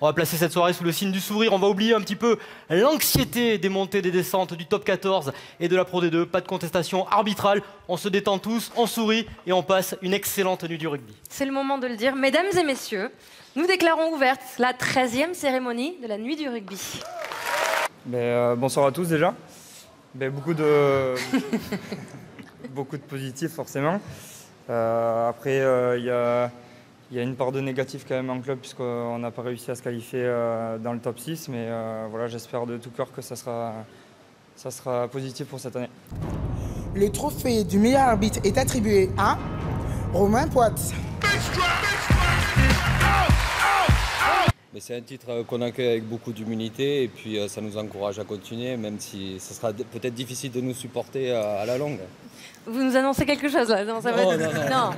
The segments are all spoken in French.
On va placer cette soirée sous le signe du sourire. On va oublier un petit peu l'anxiété des montées, des descentes, du top 14 et de la Pro D2. Pas de contestation arbitrale. On se détend tous, on sourit et on passe une excellente nuit du rugby. C'est le moment de le dire. Mesdames et messieurs, nous déclarons ouverte la 13e cérémonie de la nuit du rugby. Bonsoir à tous déjà. Beaucoup de positifs forcément. Après, il y a une part de négatif quand même en club puisqu'on n'a pas réussi à se qualifier dans le top 6. Mais voilà, j'espère de tout cœur que ça sera positif pour cette année. Le trophée du meilleur arbitre est attribué à Romain Poit. Mais c'est un titre qu'on accueille avec beaucoup d'humilité et puis ça nous encourage à continuer, même si ce sera peut-être difficile de nous supporter à la longue. Vous nous annoncez quelque chose là? Non, ça va être... non.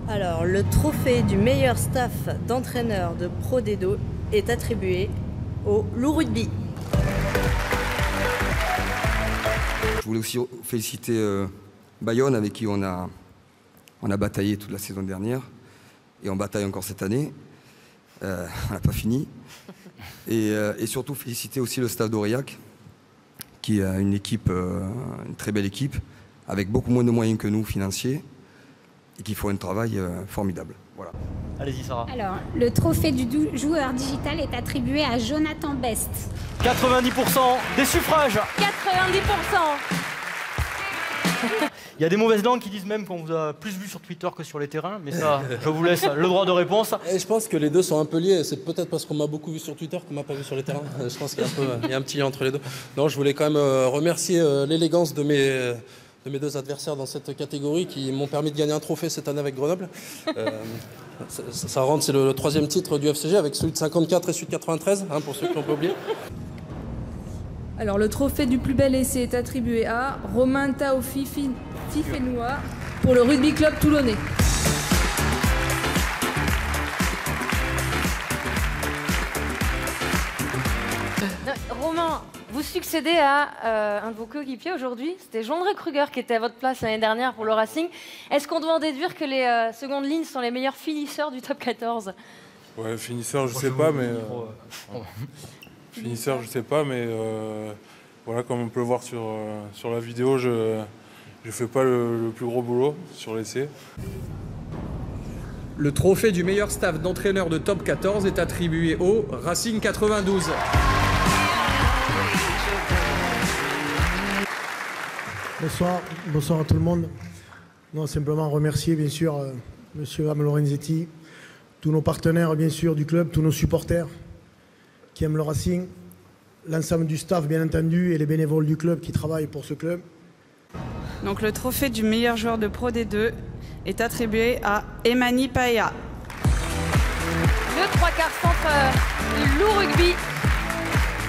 Alors, le trophée du meilleur staff d'entraîneur de Pro D2 est attribué au Loup Rugby. Je voulais aussi féliciter Bayonne avec qui on a bataillé toute la saison dernière. Et on bataille encore cette année. On n'a pas fini. Et surtout féliciter aussi le staff d'Aurillac, qui a une très belle équipe, avec beaucoup moins de moyens que nous financiers, et qui font un travail formidable. Voilà. Allez-y Sarah. Alors, le trophée du joueur digital est attribué à Jonathan Best. 90% des suffrages. 90%. Il y a des mauvaises langues qui disent même qu'on vous a plus vu sur Twitter que sur les terrains, mais ça, je vous laisse le droit de réponse. Et je pense que les deux sont un peu liés. C'est peut-être parce qu'on m'a beaucoup vu sur Twitter qu'on m'a pas vu sur les terrains. Je pense qu'il y a un petit lien entre les deux. Non, je voulais quand même remercier l'élégance de mes deux adversaires dans cette catégorie qui m'ont permis de gagner un trophée cette année avec Grenoble. Ça rentre, c'est le 3e titre du FCG avec celui de 54 et celui de 93, hein, pour ceux qui l'ont pas oublié. Alors, le trophée du plus bel essai est attribué à Romain Taofi Fifenois pour le Rugby Club toulonnais. Romain, vous succédez à un de vos coéquipiers aujourd'hui. C'était Jean-André Kruger qui était à votre place l'année dernière pour le Racing. Est-ce qu'on doit en déduire que les secondes lignes sont les meilleurs finisseurs du top 14? Ouais, finisseur, je sais pas, mais... Finisseur, je sais pas, mais voilà, comme on peut le voir sur la vidéo, je fais pas le plus gros boulot sur l'essai. Le trophée du meilleur staff d'entraîneur de top 14 est attribué au Racing 92. Bonsoir à tout le monde. Non, simplement remercier bien sûr Monsieur Am Lorenzetti, tous nos partenaires bien sûr du club, tous nos supporters qui aiment le Racing, l'ensemble du staff bien entendu et les bénévoles du club qui travaillent pour ce club. Donc le trophée du meilleur joueur de Pro D2 est attribué à Emani Paea. Le 3/4 centre du Loup Rugby.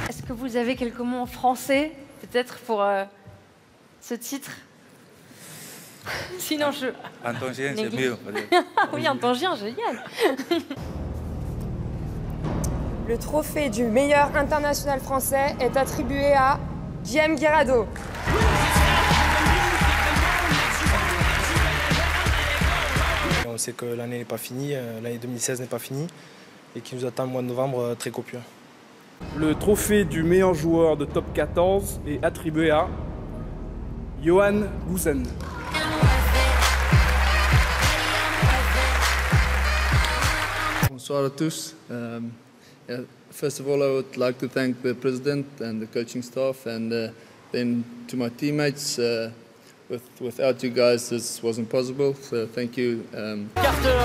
Est-ce que vous avez quelques mots en français, peut-être pour ce titre? Sinon je... En tongien, c'est mieux. Oui, en tongien, génial. Le trophée du meilleur international français est attribué à Guillaume Guirado. On sait que l'année n'est pas finie, l'année 2016 n'est pas finie et qu'il nous attend le mois de novembre très copieux. Le trophée du meilleur joueur de top 14 est attribué à Johan Goosen. Bonsoir à tous. First of all, I would like to thank the president and the coaching staff, and then to my teammates. Without you guys, this wasn't possible. So thank you. Carter.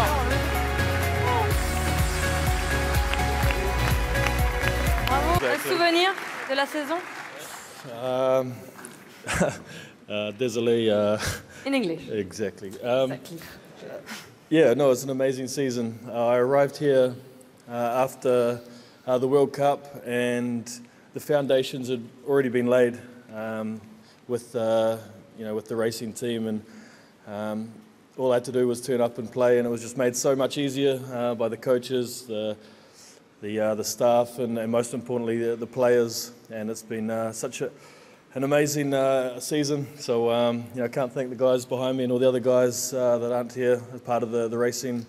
Bravo. Un souvenir de la saison? Désolé. In English. Exactly. Yeah, no, it's an amazing season. I arrived here after the World Cup, and the foundations had already been laid with the racing team, and all I had to do was turn up and play, and it was just made so much easier by the coaches, the staff, and most importantly the players. And it's been such an amazing season. So I can't thank the guys behind me and all the other guys that aren't here as part of the racing.